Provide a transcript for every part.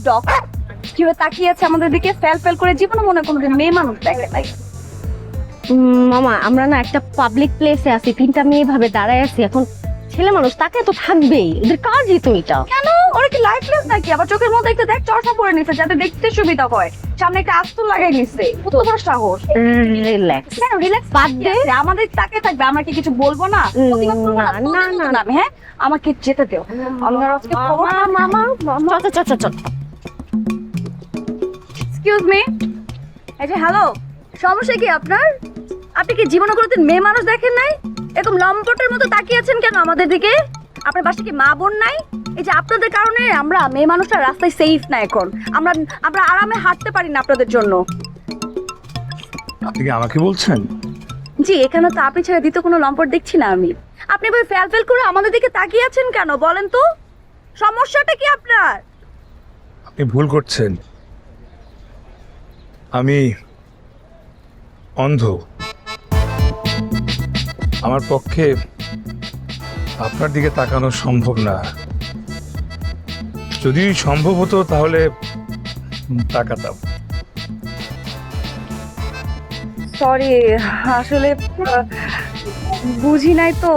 Dog কিভাবে তাকিয়ে আছে আমাদের দিকে ফেল ফেল করে, জীবনে মনে কোনোদিন মেয়ে মানুষ দেখে নাই। মামা আমরা না একটা পাবলিক প্লেসে আছি, তিনটা মেয়ে ভাবে দাঁড়ায় আছি, এখন ছেলে মানুষ তাকে তো থাকবেই, ওদের কাজই তো এটা। কেন ওরা কি লাইফলেস নাকি? আবার চোখের মধ্যে একটা দেখ চশমা পরে নিছে যাতে দেখতে সুবিধা হয়, সামনে একটা আস্তর লাগাই নিছে, কত বড় সাহস। রিল্যাক্স। কেন রিল্যাক্স বাদ দে, আমাদের তাকে থাকবে, আমরা কি কিছু বলবো না? প্রতিবাদ করবো না? না, না, না, হ্যাঁ আমাকে যেতে দেও, আমরা আজকে খবর মামা চল চল চল চল। এক্সকিউজ মি, এই যে হ্যালো, সমস্যা কি আপনার? আপনি কি জীবনে কোনোদিন মেয়ে মানুষ দেখেন নাই? এরকম লম্পটের মতো তাকিয়ে আছেন কেন আমাদের দিকে? আপনার বাসায় কি মা বোন নাই? এই যে আপনাদের কারণে আমরা মেয়ে মানুষরা রাস্তায় সেফ না এখন, আমরা আমরা আরামে হাঁটতে পারি না আপনাদের জন্য। আপনি কি আমাকে বলছেন? জি, এখানে তো আপনি ছেড়ে দিতে কোনো লম্পট দেখছি না আমি। আপনি ভাই ফেল ফেল করে আমাদের দিকে তাকিয়ে আছেন কেন বলেন তো? সমস্যাটা কি আপনার? আপনি ভুল করছেন, আমি অন্ধ। আমার পক্ষে আপনার দিকে তাকানো সম্ভব না। যদি সম্ভব হতো তাহলে তাকাতাম। সরি, আসলে বুঝি নাই তো,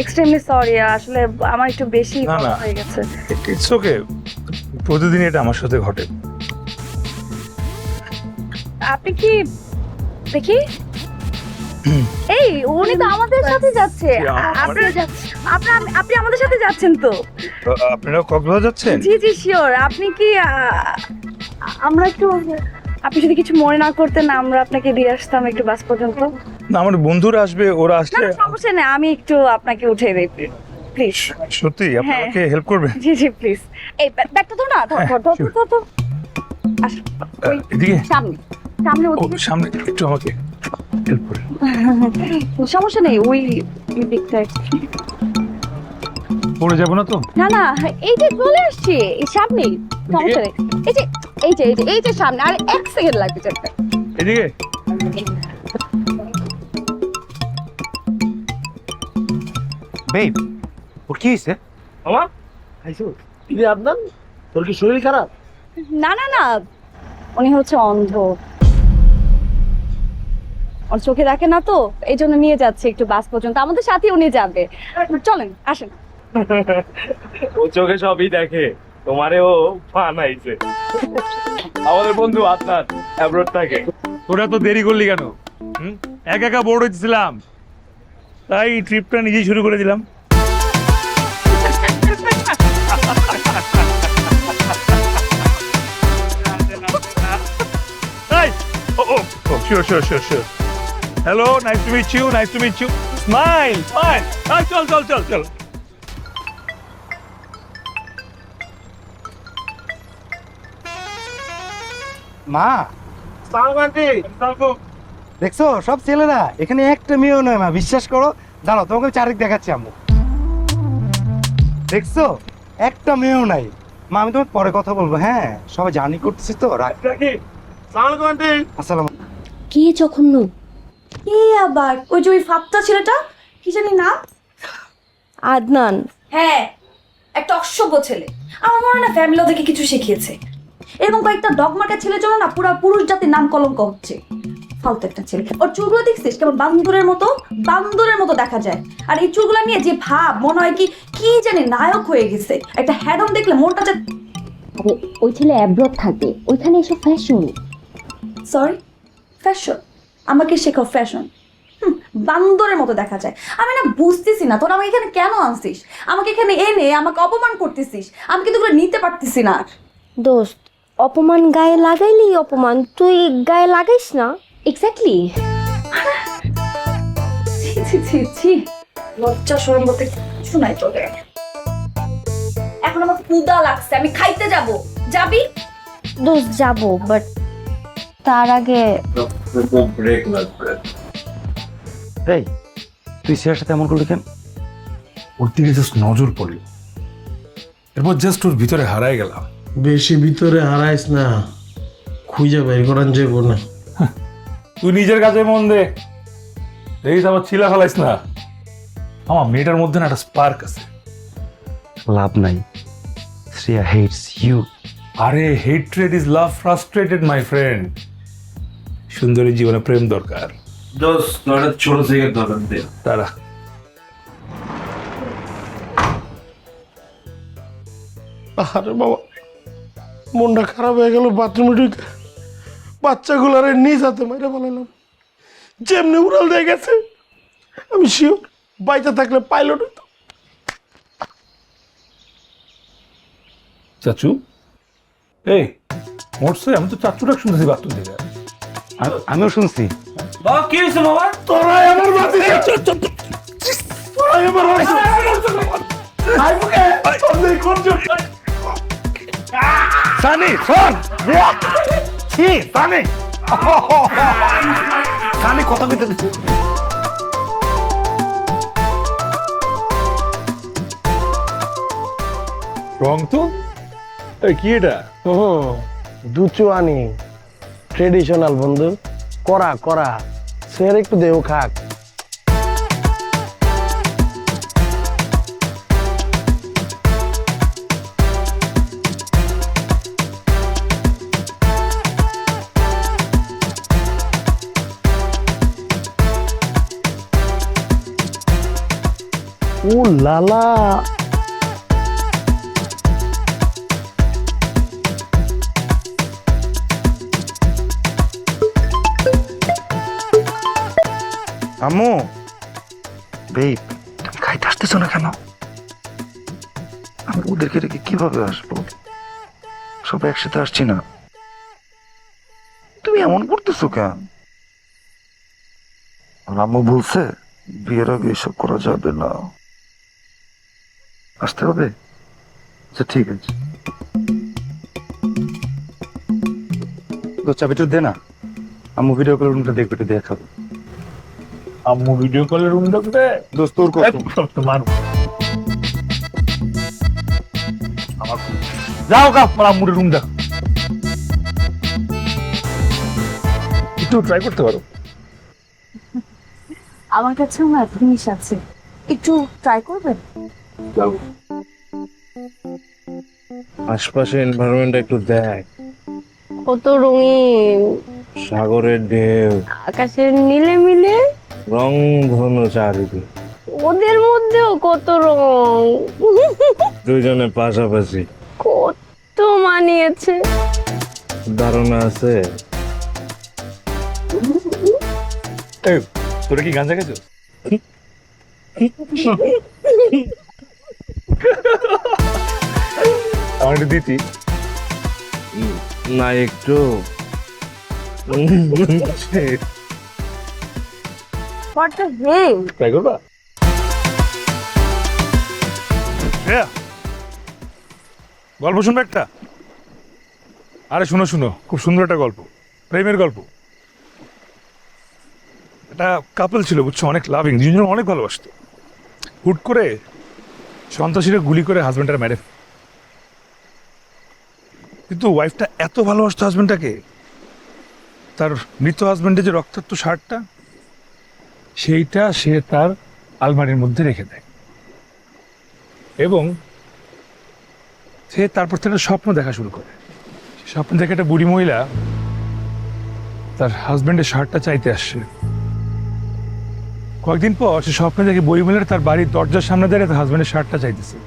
এক্সট্রিমলি সরি। আসলে আমার একটু বেশি না, না। হয়ে গেছে। ইটস ওকে, প্রতিদিন এটা আমার সাথে ঘটে। আপনি কি দেখি এই উনি তো আমাদের সাথে যাচ্ছে। জি, আপনি আপনি আমাদের সাথে যাচ্ছেন তো? আপনারা কক্সবাজার যাচ্ছেন? জি জি শিওর। আপনি কি আমরা একটু, আপনি যদি কিছু মনে না করতেন আমরা আপনাকে দিয়ে আসতাম একটু বাস পর্যন্ত। না, আমার বন্ধুরা আসবে, ওরা না আসলে। না, সমস্যা নেই, আমি একটু আপনাকে উঠিয়ে দিই প্লিজ। সত্যি আপনি হ্যাঁ। আমাকে হেল্প করবেন? জি জি প্লিজ। এই ব্যাগটা তো না, ধর হ্যাঁ, ধর ধর sure. ধর ধর। আসুন, ওই এদিকে? সামনে সামনে ও ওদিকে। সামনে একটু আমাকে হেল্প করুন। সমস্যা নেই, ওই দিকটা পড়ে যাবো না তো? না না, এই যে চলে আসছে এই সামনেই, সমস্যা নেই। এই যে এই যে এই যে এই যে সামনে, আর 1 সেকেন্ড লাগবে যেতে। এদিকে? বেব, ওর কি হয়েছে? আমার খাইছো তিনি আপনার, তোর কি শরীর খারাপ? না না না, উনি হচ্ছে অন্ধ, ওর চোখে দেখে না তো, এই জন্য নিয়ে যাচ্ছে একটু বাস পর্যন্ত, আমাদের সাথে উনি যাবে। চলেন আসেন। ও চোখে সবই দেখে, তোমারে ও বানাইছে। আমাদের বন্ধু আদনান অ্যাব্রোড থাকে। তোরা তো দেরি করলি কেন? একা একা বোর্ড হয়েছিলাম, তাই ট্রিপটা নিজেই শুরু করে দিলাম। Sure. Hello, nice to meet you. Smile. চল। মা, দেখছো সব ছেলেরা এখানে একটা মেয়েও নয় মা, বিশ্বাস করো। দাঁড়াও, তোমাকে আমি চারিদিক দেখাচ্ছি আম্মু। দেখছো একটা মেয়েও নাই মা, আমি তোমাকে পরে কথা বলবো। হ্যাঁ, সবাই জার্নি করতেছি তো। আসসালাম। কি জঘন্য! কে আবার? ওই যে ওই ফাত্তা ছেলেটা, কি জানি না। আদনান। হ্যাঁ, একটা অসভ্য ছেলে। আমার মনে হয় না ফ্যামিলি ওদেরকে কিছু শিখিয়েছে। এরকম কয়েকটা ডগমার্কের ছেলের জন্য না পুরো পুরুষ জাতির নাম কলঙ্ক হচ্ছে। ফালতু একটা ছেলে। ওর চুলগুলো দেখছিস কেমন বান্দরের মতো দেখা যায়। আর এই চুলগুলো নিয়ে যে ভাব, মনে হয় কি কি জানি নায়ক হয়ে গেছে। একটা হ্যাডম দেখলে মনটা যে, আরে ওই ছেলে অ্যাব্রড থাকে, ওইখানে এসব ফ্যাশন। Sorry, fashion? আমাকে শেখাও ফ্যাশন? বান্দরের মতো দেখা যায়। আমি না বুঝতেছি না তোরা আমাকে এখানে কেন আনছিস, আমাকে এখানে এনে আমাকে অপমান করতেছিস। আমি কিন্তু এগুলো নিতে পারতেছি না। দোস্ত, অপমান গায়ে লাগাইলি অপমান, তুই গায়ে লাগাইস না। এক্স্যাক্টলি। ছি, লজ্জা শরম বলতে কিছু নাই তোদের। এখন আমার ক্ষুধা লাগছে, আমি খাইতে যাব। যাবি? দোস্ত যাবো, বাট তার আগে এই, তুই ছেলের সাথে এমন করলি কেন? ওর দিকে জাস্ট নজর পড়ল, এরপর জাস্ট ওর ভিতরে হারাই গেলাম। বেশি ভিতরে হারাইস না, খুঁজে বের করান যাইব না। তুই নিজের কাছে মন দে, দেখিস আবার ছিলা ফেলাইস না। আমার মেয়েটার মধ্যে না একটা স্পার্ক আছে। লাভ নাই, শ্রেয়া হেটস ইউ। আরে hatred is love frustrated my friend. সুন্দরী জীবনে প্রেম দরকার। দোস্ত একটা ছোট সিগারেট দরকার দে। তারা আরে বাবা, মনটা খারাপ হয়ে গেল। বাথরুমে ঢুকে বাচ্চাগুলার নিজ হাতে মাইরে ফেলালাম। যেমনি উড়াল দিয়ে গেছে, আমি শিওর বাইচা থাকলে পাইলট হইতো। চাচু, এই মরছে? আমি তো চাচু ডাক শুনতেছি বাথরুম থেকে। আমিও শুনছি। বাবা কি হয়েছে বাবা? তোরাই আমার বাতি, তোরাই আমার বাতি। আই মুখে তোর নেই কোন জোর। সানি শোন, ছি সানি, সানি কথা কইতে রং তো এই কি এটা? দুচুয়ানি ট্রেডিশনাল বন্ধু, করা করা সের একটু দেহ খাক। ও লালা, আম্মু বেব, তুমি খাইতে আসতেছো না কেন? আমি ওদেরকে রেখে কিভাবে আসবো? সব একসাথে আসছি না, তুমি এমন করতেছো কেন? আর আম্মু বলছে বিয়ের আগে এসব করা যাবে না, আসতে হবে। আচ্ছা ঠিক আছে, তো চাবিটা দে না, আম্মু ভিডিও কলের রুমটা দেখবে, একটু দেখাবো। আম্মু ভিডিও কলের রুম ঢুকবে? দোস্ত তোর কত? তোমার আমার যাও গা, আমার আম্মুর রুম দেখ। একটু ট্রাই করতে পারো। আমার কাছেও না জিনিস আছে, একটু ট্রাই করবেন? যাও। আশপাশে এনভায়রনমেন্ট একটু দেখ, কত রঙিন, সাগরের ঢেউ, আকাশের নীলে মিলে, রং ধনু চারিদিকে, ওদের মধ্যেও কত রং। দুইজনে পাশাপাশি। কত মানিয়েছে। ধারণা আছে এই, তোরা কি গাঞ্জা খেয়েছো? আমার একটু দিতি। না একটু? What the hell? ট্রাই করবা? শ্রেয়া, গল্প শুনবে একটা? আরে শুনো শুনো, খুব সুন্দর একটা গল্প, প্রেমের গল্প। একটা কাপল ছিল বুঝছো, অনেক লাভিং, দুজনে অনেক ভালোবাসতো। হুট করে সন্ত্রাসীরা গুলি করে হাজব্যান্ডটা মেরে ফেলে। কিন্তু ওয়াইফটা এত ভালোবাসতো হাজব্যান্ডটাকে, তার মৃত হাজব্যান্ডের যে রক্তাক্ত শার্টটা, সেইটা সে তার আলমারির মধ্যে রেখে দেয়। এবং সে তারপর থেকে একটা স্বপ্ন দেখা শুরু করে। স্বপ্ন দেখে একটা বুড়ি মহিলা তার হাজব্যান্ডের শার্টটা চাইতে আসছে। কয়েকদিন পর সে স্বপ্নে দেখে বুড়ি মহিলাটা তার বাড়ির দরজার সামনে দাঁড়িয়ে তার হাজব্যান্ডের শার্টটা চাইতেছে।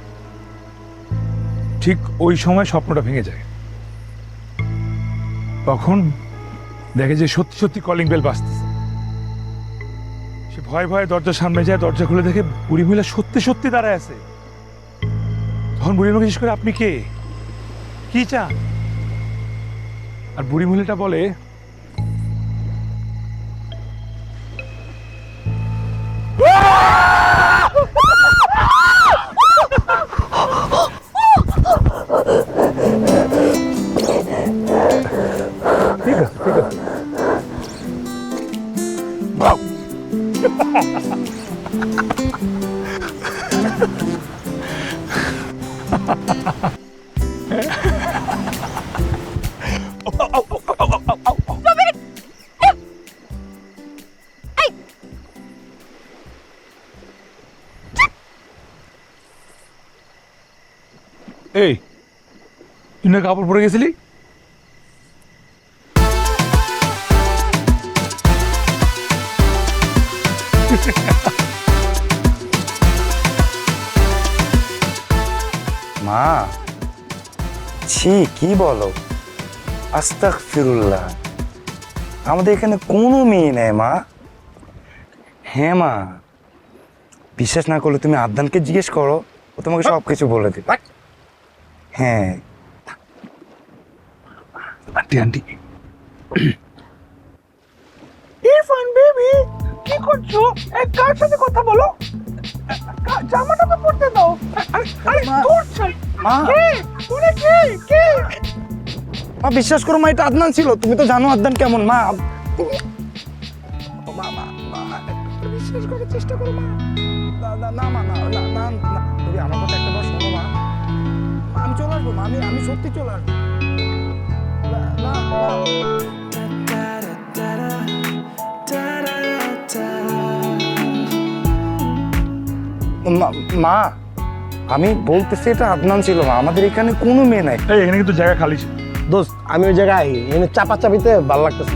ঠিক ওই সময় স্বপ্নটা ভেঙে যায়। তখন দেখে যে সত্যি সত্যি কলিং বেল বাজতেছে। সে ভয়ে ভয়ে দরজার সামনে যায়, দরজা খুলে দেখে বুড়ি মহিলা সত্যি সত্যি দাঁড়ায় আছে। তখন বুড়ি মহিলা জিজ্ঞেস করে, আপনি কে, কি চান? আর বুড়ি মহিলাটা বলে, ঠিক আছে ঠিক আছে। এই, তুই না কাপড় পরে গেছিলি? মা, ছি কি বলো? আস্তাগফিরুল্লাহ, আমাদের এখানে কোনো মেয়ে নেই মা। হ্যাঁ মা, বিশ্বাস না করলে তুমি আদনানকে জিজ্ঞেস করো, ও তোমাকে সব কিছু বলে দেবে। হ্যাঁ আন্টি আন্টি ইরফান বেবি কি করছো? কার সাথে কথা বলো? জামাটা তো পড়তে দাও। আরে তোর মা, কে? মা বিশ্বাস করো মা, এটা আদনান ছিল। তুমি তো জানো আদনান কেমন। মা মা মা মা, বিশ্বাস করার চেষ্টা করো মা। না মা, না না না না, তুমি আমার কথা একটা বার শোনো মা। আমি চলে আসবো মা, আমি সত্যি চলে আসবো। না মা, আমি বলতেছি এটা আদনান ছিল মা, আমাদের এখানে কোনো মেয়ে নাই। এই এখানে কিন্তু জায়গা খালি ছিল। দোস্ত, আমি ওই জায়গায় এনে চাপাচাপিতে ভালো লাগতেছে।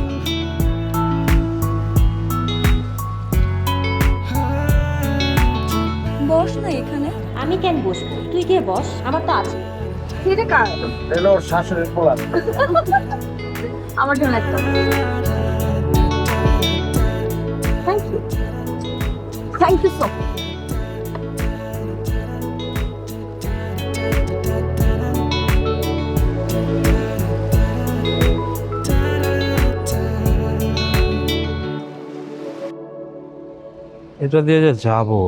বস না এখানে। আমি কেন বসবো? তুই কে বস? আমার তো আছে। সেটা কার? এলো ওর শাশুড়ির পোলা। আমার জন্য একটা। Thank you so much. এটা দিয়ে যে যাবো,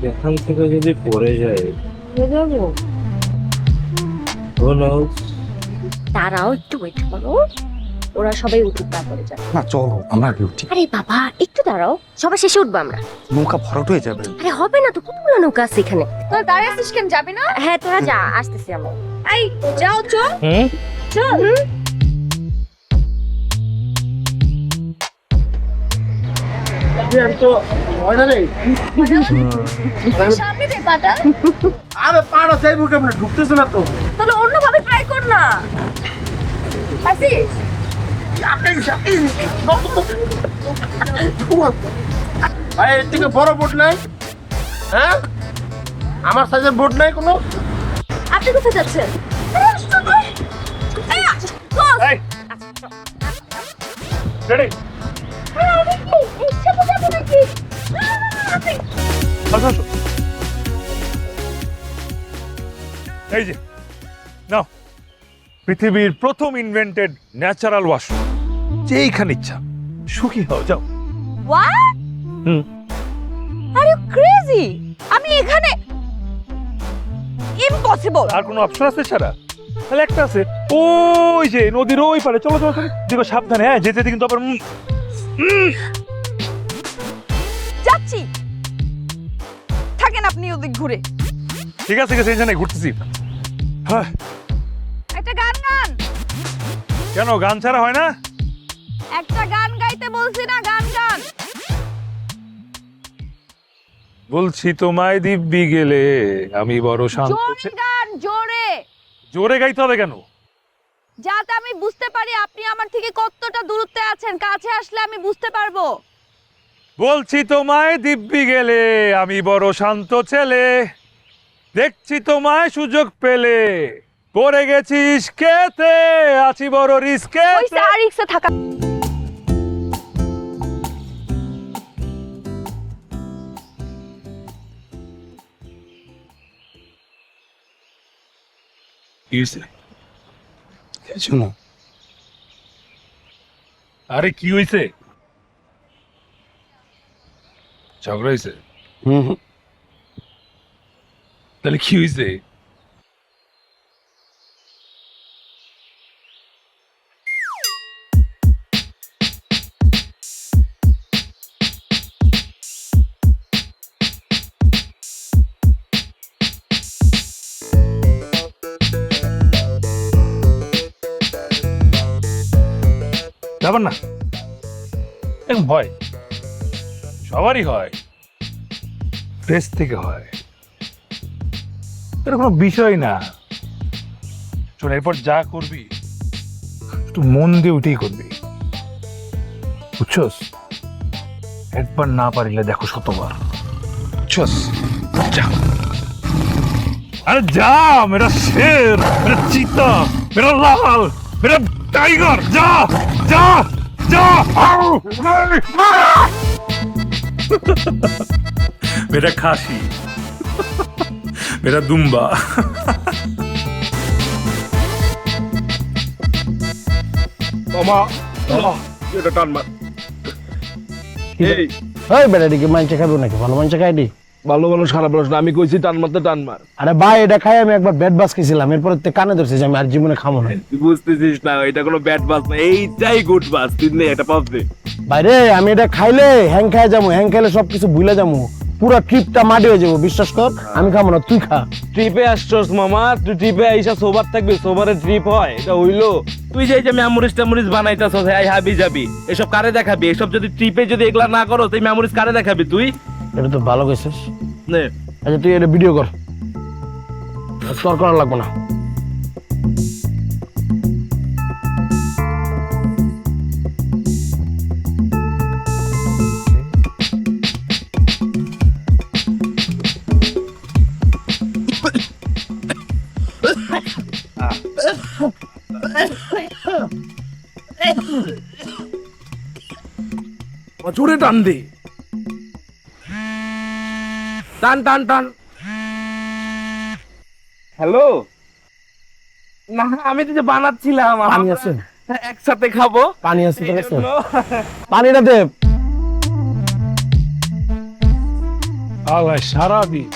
এখান থেকে যদি পড়ে যায়, যাবো। who knows? তারাও একটু ওয়েট করো, ওরা সবাই উঠুক তারপরে যাবে। না চলো আমরা আগে উঠি, আরে বাবা একটু দাঁড়াও, সবার শেষে উঠবো আমরা। নৌকা ভরাট হয়ে যাবে। আরে হবে না তো, কতগুলো নৌকা আছে এখানে। তোরা দাঁড়িয়ে আছিস কেন, যাবি না? হ্যাঁ তোরা যা, আসতেছি আমরা। এই যাও চল হুম? চল। সামনে দে পাটা। আরে পাড়া যাইবো কেমনে? ঢুকতেছে না তো। তাহলে অন্যভাবে ট্রাই কর না। আসিস? ভাই এর থেকে বড় বোট নাই? হ্যাঁ, আমার সাইজের বোট নাই কোনো? আপনি কোথায় যাচ্ছেন? এই রেডি, আসো আসো। এই যে নাও, পৃথিবীর প্রথম ইনভেন্টেড ন্যাচারাল ওয়াশরুম, যেইখানে ইচ্ছা সুখী হও, যাও। What? Hmm. Are you crazy? আমি এখানে ইম্পসিবল। আর কোনো অপশন আছে ছাড়া? তাহলে একটা আছে, ওই যে নদীর ওই পারে। চলো চলো চলো, দেখো সাবধানে, হ্যাঁ যেতে যেতে কিন্তু আবার যাচ্ছি, থাকেন আপনি ওদিক ঘুরে। ঠিক আছে ঠিক আছে, এই জানে ঘুরতেছি। হ্যাঁ, একটা গান গান। কেন গান ছাড়া হয় না? একটা গান গাইতে বলছি না, গান গান। বলছি তোমায় দিব্যি গেলে আমি বড় শান্ত। জোরে গান, জোরে। জোরে গাইতে হবে কেন? যাতে আমি বুঝতে পারি আপনি আমার থেকে কতটা দূরত্বে আছেন, কাছে আসলে আমি বুঝতে পারবো। বলছি তোমায় দিব্যি গেলে আমি বড় শান্ত ছেলে, দেখছি তোমায় সুযোগ পেলে পড়ে গেছিস কেতে, আছি বড় রিস্কে। ওই সারিক্সে থাকা। কিছু না। আরে কি হইছে? ঝগড়া হইছে? হুম হুম। তাহলে কি হইছে? যাবেন না? এরকম হয়, সবারই হয়, প্রেস থেকে হয়, এটা কোনো বিষয় না। শোন, এরপর যা করবি একটু মন দিয়ে ওইটাই করবি, বুঝছস? একবার না পারিলে দেখো শতবার, বুঝছস? যা, আরে যা মেরা শের, মেরা চিতা, মেরা লাল, মেরা টাইগার, যা যা যা। मेरा खासी, मेरा दुम्बा। মামা এটা টান মার। এই এই বেটা কি মাংস খাবো নাকি? ভালো মাংস খাইনি। ভালো ভালো খারাপ না, আমি কইছি টান মারতে টান মার। আরে ভাই এটা খাই আমি একবার ব্যাট বাস খেয়েছিলাম, এরপর কানে ধরছি যে আমি আর জীবনে খাবো না। তুই বুঝতেছিস না, এটা কোনো ব্যাড বাস না, এইটাই গুড বাস। তুই নে একটা পাপ দে। বাইরে আমি এটা খাইলে হ্যাং খাই যাবো, হ্যাং খাইলে সবকিছু ভুলে যাবো, পুরো ট্রিপটা মাটি হয়ে যাবো, বিশ্বাস কর। আমি খাবো না, তুই খা। ট্রিপে আসছস মামা, তুই ট্রিপে আইসা সোবার থাকবি, সোবারে ট্রিপ হয় এটা হইলো? তুই যে এই যে মেমোরিজ টেমোরিজ বানাইতাছস, এই হাবি যাবি, এসব কারে দেখাবি? এসব যদি ট্রিপে যদি এগুলা না করো, তুই মেমোরিজ কারে দেখাবি তুই? এটা তো ভালো কইছিস। নে আচ্ছা তুই এটা ভিডিও কর, তোর করা লাগবে না। জোরে টান দে, টান টান টান। হ্যালো, না আমি তো যে বানাচ্ছিলাম, পানি আছে? একসাথে খাবো। পানি আছে তোর কাছে? এজন্য। পানিটা দে। আল্লাহ সারাদিন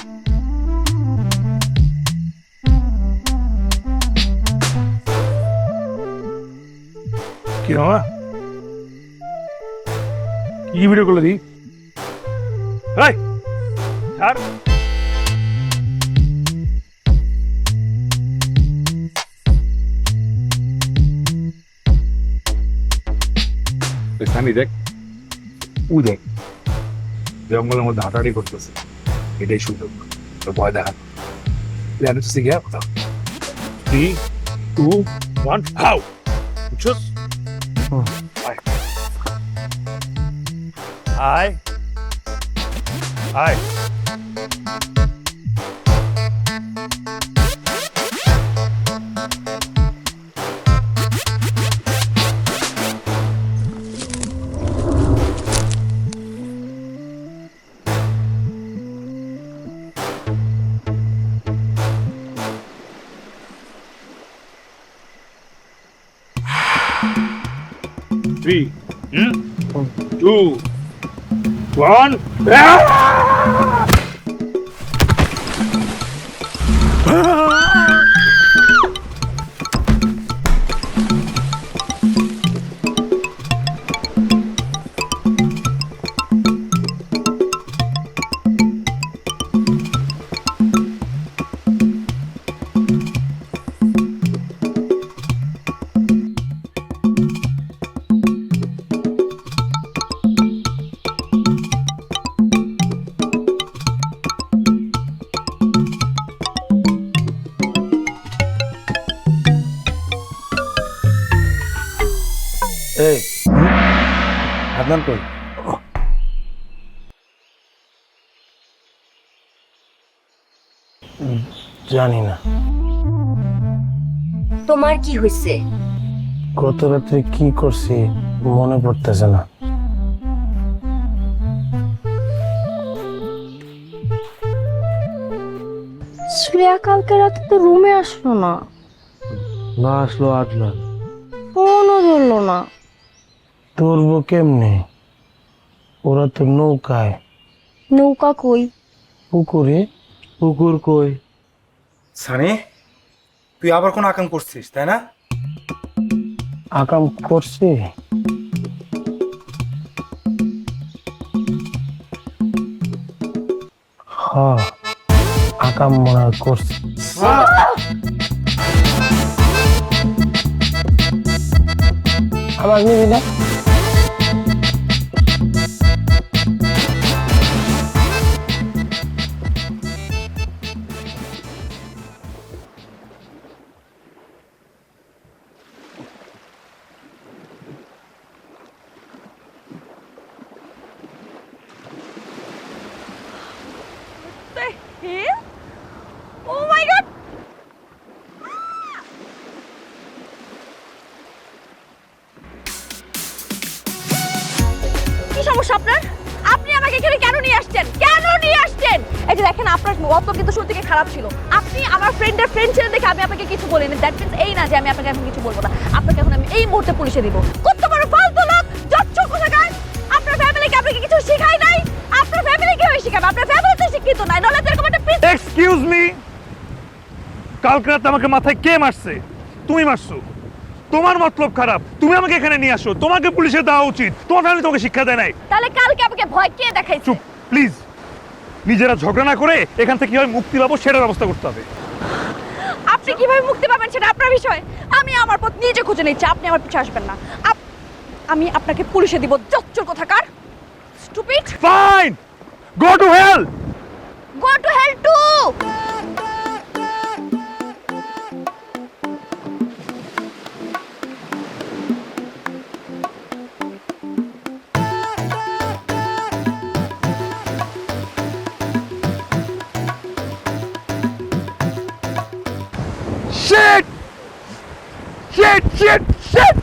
কি মামা, কি ভিডিও করলে দি? এই ছাড়। সানি দেখ, ও দেখ জঙ্গলের মধ্যে হাঁটাহাঁটি করতেছে, এটাই সুযোগ তোর ভয় দেখা। প্ল্যান হচ্ছে গিয়া কোথাও 3, 2, 1 হাউ, বুঝছস? আয় আয় আয়। Three, 2, 1. এই আদনান কই? জানি না তোমার কি হয়েছে? গত রাত্রে কি করছি মনে পড়তেছে না। শ্রেয়া কালকে রাতে তো রুমে আসলো না, না আসলো আদনান, ফোনও ধরলো না। ধরবো কেমনে? ওরা তো নৌকায়। নৌকা কই? পুকুরে। পুকুর কই? সানি তুই আবার কোন আকাম করছিস তাই না? আকাম করছি? হ্যাঁ আকাম মনে হয় করছি। আমার নিবি না? সমস্যা আপনার? আপনি আমাকে এখানে কেন নিয়ে আসছেন? কেন নিয়ে আসছেন? এই যে দেখেন, আপনার মত কিন্তু শুরু থেকে খারাপ ছিল। আপনি আমার ফ্রেন্ডের ফ্রেন্ড ছিলেন দেখে আমি আপনাকে কিছু বলিনি। দ্যাট মিন্স এই না যে আমি আপনাকে এখন কিছু বলবো না। আপনাকে এখন আমি এই মুহূর্তে পুলিশে দিব। কত বড় ফালতু লোক, জচ্চক কোথাকার! আপনার ফ্যামিলিকে আপনাকে কিছু শেখাই নাই। আপনার ফ্যামিলি কিভাবে শিখাবে? আপনার ফ্যামিলি তো শিক্ষিত নাই। নলে এরকম একটা পিস। এক্সকিউজ মি, কালকে রাতে আমাকে মাথায় কে মারছে? তুমি মারছো। তোমার মতলব খারাপ, তুমি আমাকে এখানে নিয়ে আসো, তোমাকে পুলিশে দেওয়া উচিত। তোমার ফ্যামিলি তোমাকে শিক্ষা দেয় নাই। তাহলে কালকে আমাকে ভয় কে দেখাইছে? চুপ প্লিজ। নিজেরা ঝগড়া না করে এখান থেকে কিভাবে মুক্তি পাবো সেটার ব্যবস্থা করতে হবে। আপনি কিভাবে মুক্তি পাবেন সেটা আপনার বিষয়। আমি আমার পথ নিজে খুঁজে নিচ্ছি, আপনি আমার পিছু আসবেন না। আমি আপনাকে পুলিশে দিব, জচ্চর কোথাকার! Stupid! Fine, go to hell. Go to hell too! Shit! Shit, shit, shit!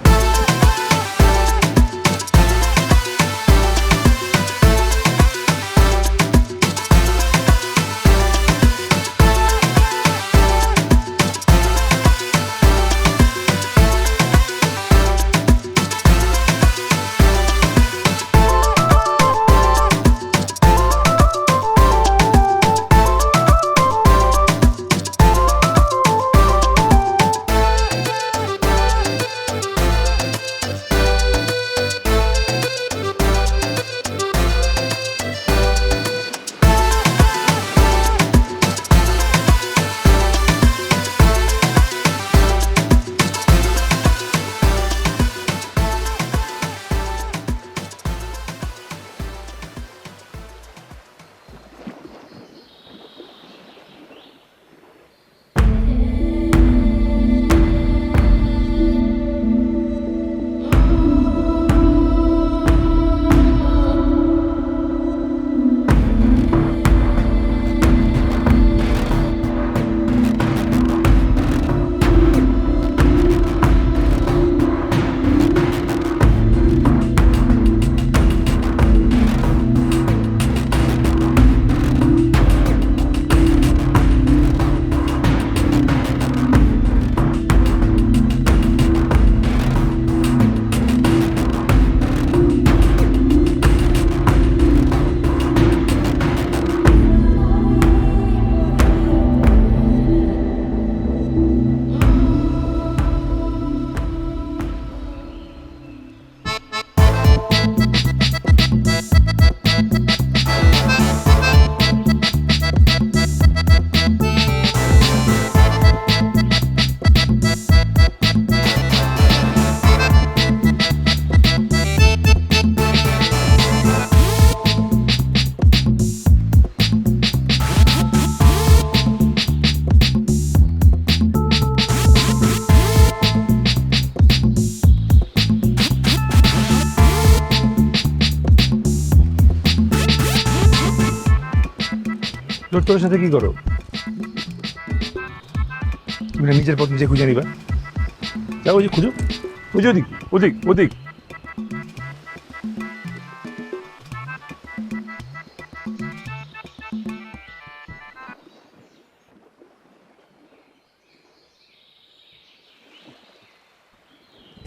তোর সাথে কি করো? তুমি না নিজের পথ নিজে খুঁজে নিবা? যাও, ওই যে খুঁজো, ওই যে ওদিক ওদিক ওদিক।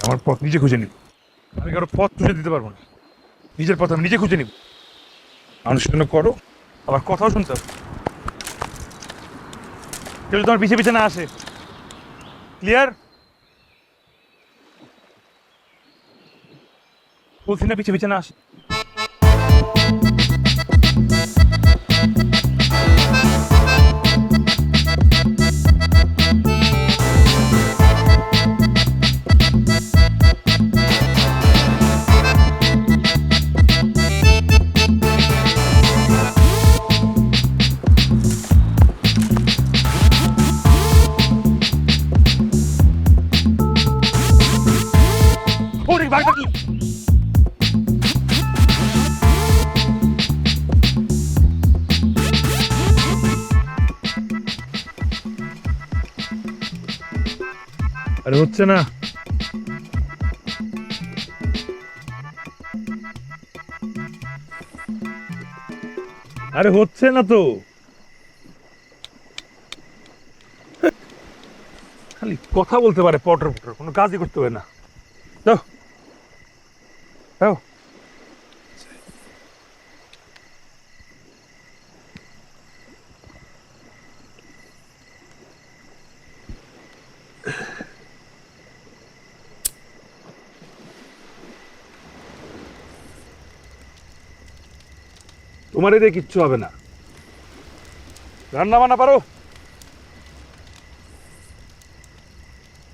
আমার পথ নিজে খুঁজে নিব। আমি কারো পথ খুঁজে দিতে পারবো না। নিজের পথ আমি নিজে খুঁজে নিব। মানুষের জন্য করো, আবার কথাও শুনতে হবে। কেউ তোমার পিছিয়ে পিছিয়ে না আসে। ক্লিয়ার? বলছি না পিছিয়ে পিছিয়ে না আসে। ওরে ভাগটা কি? আরে হচ্ছে না। আরে হচ্ছে না তো, খালি কথা বলতে পারে পটর পটর, কোনো কাজই করতে পারে না। যাও যাও। তোমার এদের কিচ্ছু হবে না, রান্না বান্না পারো?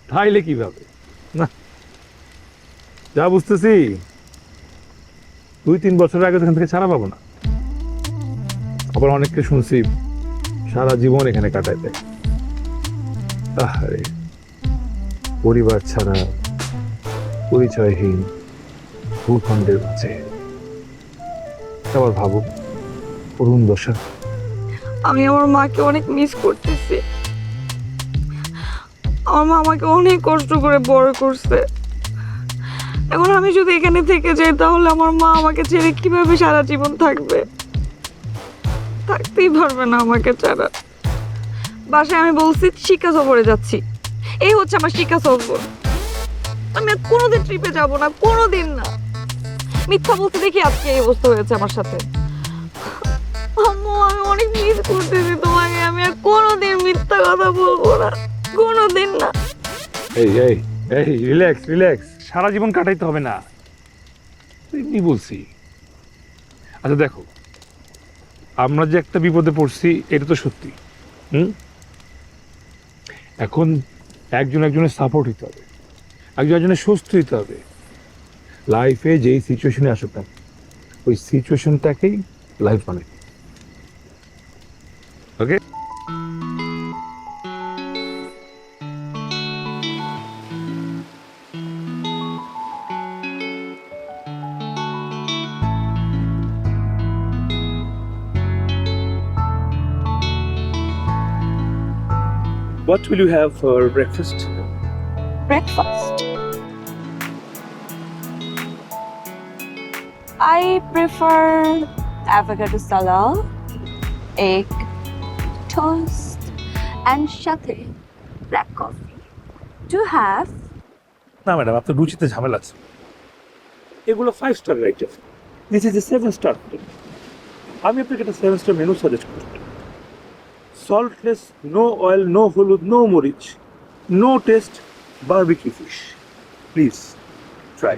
তাইলে কিভাবে না, যা বুঝতেছি 2-3 বছর আগে এখান থেকে ছাড়া পাবো না। আবার অনেককে শুনছি সারা জীবন এখানে কাটায় দেয়। আরে পরিবার ছাড়া, পরিচয়হীন ভূখণ্ডের মাঝে, আবার ভাবো করুণ দশা। আমি আমার মাকে অনেক মিস করতেছি। আমার মা আমাকে অনেক কষ্ট করে বড় করছে। এখন আমি যদি এখানে থেকে যাই তাহলে আমার মা আমাকে ছেড়ে কিভাবে সারা জীবন থাকবে? থাকতেই পারবে না আমাকে ছাড়া। বাসায় আমি বলছি শিক্ষা সফরে যাচ্ছি, এই হচ্ছে আমার শিক্ষা সফর। আমি আর কোনোদিন ট্রিপে যাব না, কোনোদিন না। মিথ্যা বলতে দেখি আজকে এই অবস্থা হয়েছে আমার সাথে। আম্মু, আমি অনেক মিস করতেছি তোমাকে। আমি আর কোনোদিন মিথ্যা কথা বলবো না, কোনোদিন না। এই এই এই রিল্যাক্স রিল্যাক্স, সারা জীবন কাটাইতে হবে না, এমনি বলছি। আচ্ছা দেখো, আমরা যে একটা বিপদে পড়ছি এটা তো সত্যি। এখন একজন একজনের সাপোর্ট হইতে হবে, একজন একজনের সুস্থ হইতে হবে। লাইফে যেই সিচুয়েশনে আসুক না, ওই সিচুয়েশনটাকেই লাইফ মানে। ওকে, what will you have for breakfast? Breakfast. I prefer avocado salad, egg toast, and সাথে black coffee. Do you have? না ম্যাডাম, আপনার রুচিতে ঝামেলা আছে। এগুলো 5 star item, this is a 7 star. আমি আপনাকে একটা 7 স্টার মেনু সাজেস্ট করছি। সল্টলেস, নো অয়েল, নো হলুদ, নো মরিচ, no taste barbecue fish. Please try.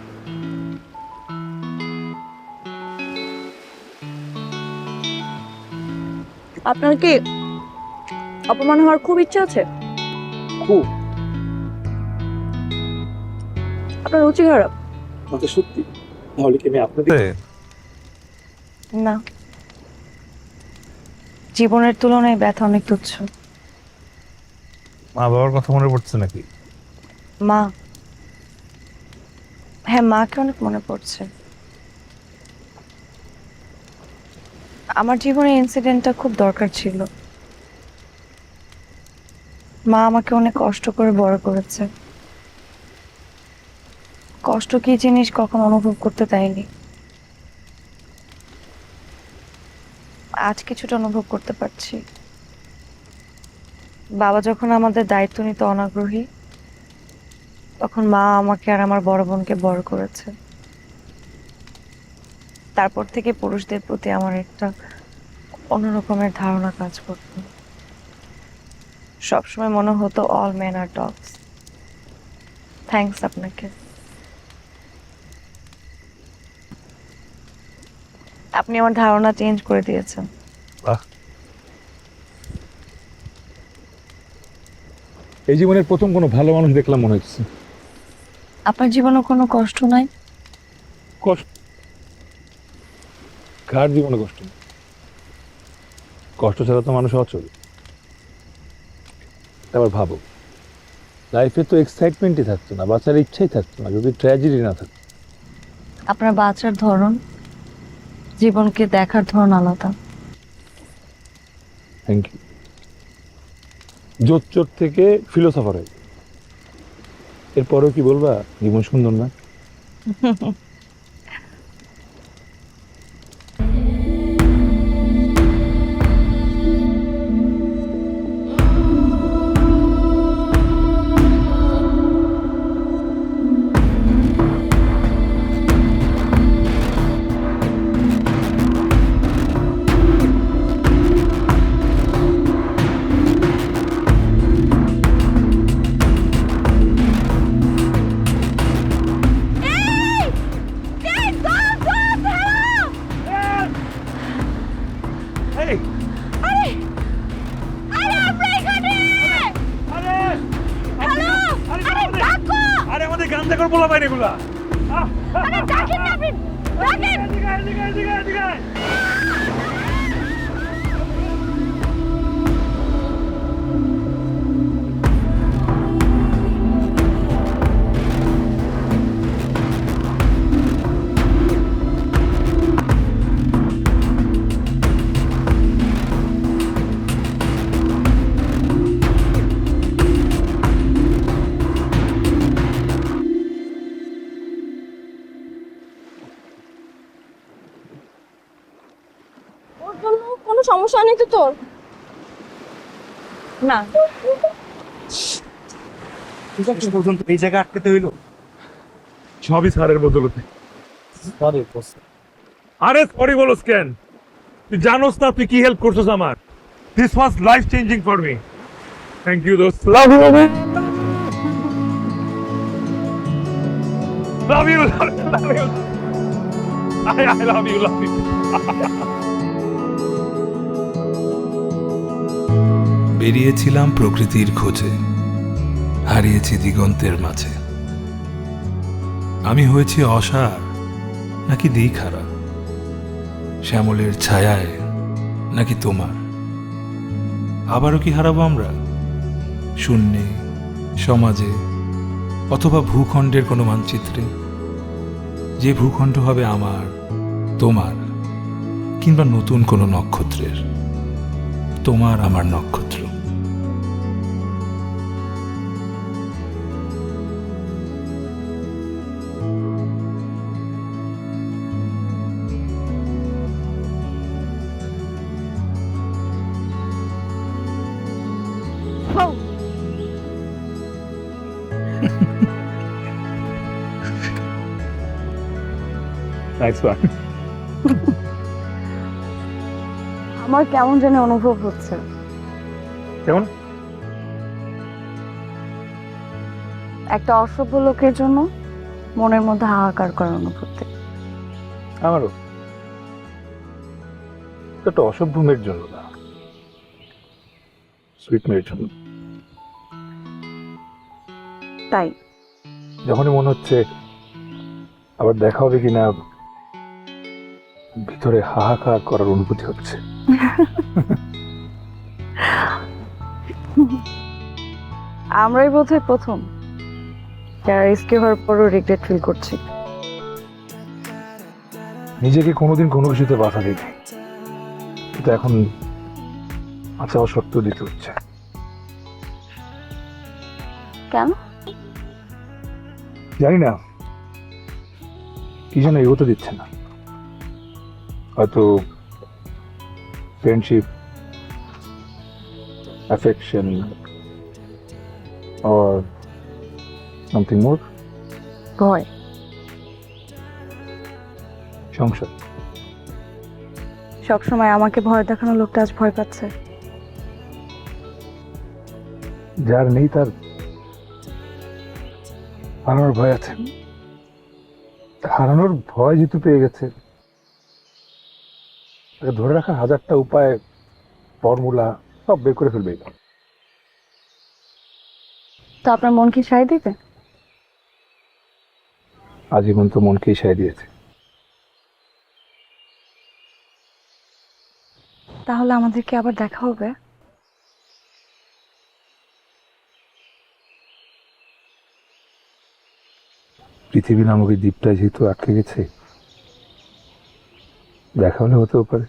আপনার কি অপমান হওয়ার খুব ইচ্ছা আছে? খুব। আপনার রুচি খারাপ? আচ্ছা সত্যি, তাহলে কি আমি আপনাদের না, জীবনের তুলনায় ব্যথা অনেক তুচ্ছ। মা বাবার কথা মনে পড়ছে নাকি? মা, হ্যাঁ, মাকে অনেক মনে পড়ছে। আমার জীবনে ইনসিডেন্টটা খুব দরকার ছিল। মা আমাকে অনেক কষ্ট করে বড় করেছে। কষ্ট কি জিনিস কখনো অনুভব করতে দেয়নি। আজ কিছুটা অনুভব করতে পারছি। বাবা যখন আমাদের দায়িত্ব নিতে অনাগ্রহী, তখন মা আমাকে আর আমার বড় বোনকে বড় করেছে। তারপর থেকে পুরুষদের প্রতি আমার একটা অন্যরকমের ধারণা কাজ করত। সবসময় মনে হতো অল মেন আর ডগস। থ্যাঙ্কস আপনাকে। আপনি আমার ধারণা চেঞ্জ করে দিয়েছেন। এই জীবনের প্রথম কোনো ভালো মানুষ দেখলাম মনে হচ্ছে। আপনার জীবনে কোনো কষ্ট নাই? কষ্ট? কার জীবনে কষ্ট নেই? কষ্ট ছাড়া তো মানুষ অচল। আবার ভাবো, লাইফে তো এক্সাইটমেন্টই থাকতো না, বাঁচার ইচ্ছাই থাকতো না যদি ট্র্যাজেডি না থাকতো। আপনার বাঁচার ধরন, জীবনকে দেখার ধরন আলাদা। Thank you. জোচ্চোর থেকে ফিলোসফার হয়ে, এরপরেও কি বলবা জীবন সুন্দর না? নামাই এগুলা আরে দেখেন না আপনি, দেখেন। ওর জন্য কোনো সমস্যা নেই তো তোর? না। পর্যন্ত এই জায়গা আটকাতে হইলো। সবই স্যারের বদলতে। আরে সরি বলস কেন? তুই জানোস না তুই কি হেল্প করছিস আমার। This was life changing for me. Thank you দোস্ত। Love you man. Love you love you. I love you love you. বেরিয়েছিলাম প্রকৃতির খোঁজে, হারিয়েছি দিগন্তের মাঝে। আমি হয়েছি অসার নাকি দিখারা, শ্যামলের ছায়ায় নাকি তোমার। আবারও কি হারাবো আমরা শূন্যে, সমাজে, অথবা ভূখণ্ডের কোনো মানচিত্রে? যে ভূখণ্ড হবে আমার, তোমার, কিংবা নতুন কোনো নক্ষত্রের। তোমার আমার নক্ষত্র। Nice one. আমার কেমন যেন অনুভব হচ্ছে। কেমন? একটা অসভ্য লোকের জন্য মনের মধ্যে হাহাকার করার অনুভূতি। আমারও। তো একটা অসভ্য মেয়ের জন্য না, সুইট মেয়ের জন্য। তাই যখনই মনে হচ্ছে আবার দেখা হবে কিনা, ভিতরে হাহাকার করার অনুভূতি হচ্ছে। আমরাই বোধহয় প্রথম যারা রেস্কিউ হওয়ার পরও রিগ্রেট ফিল করছি। নিজেকে কোনোদিন কোনো কিছুতে বাধা দিইনি, কিন্তু এখন আচ্ছা সত্য দিতে হচ্ছে। কেন জানি না, কি যেন এগোতে দিচ্ছে না। হয়তো friendship, affection or something more? ভয়। সংসার। সবসময় আমাকে ভয় দেখানো লোকটা আজ ভয় পাচ্ছে। যার নেই তার হারানোর ভয় আছে। হারানোর ভয় যেহেতু পেয়ে গেছে, তাকে ধরে রাখার হাজারটা উপায়, ফর্মুলা সব বের করে ফেলবে। তো আপনার মন কি সায় দিবে? আজীবন তো মনকেই সায় দিয়েছে। তাহলে আমাদের কি আবার দেখা হবে? পৃথিবী নামক এই দ্বীপটা যেহেতু আটকে গেছে, দেখা হলে হতেও পারে।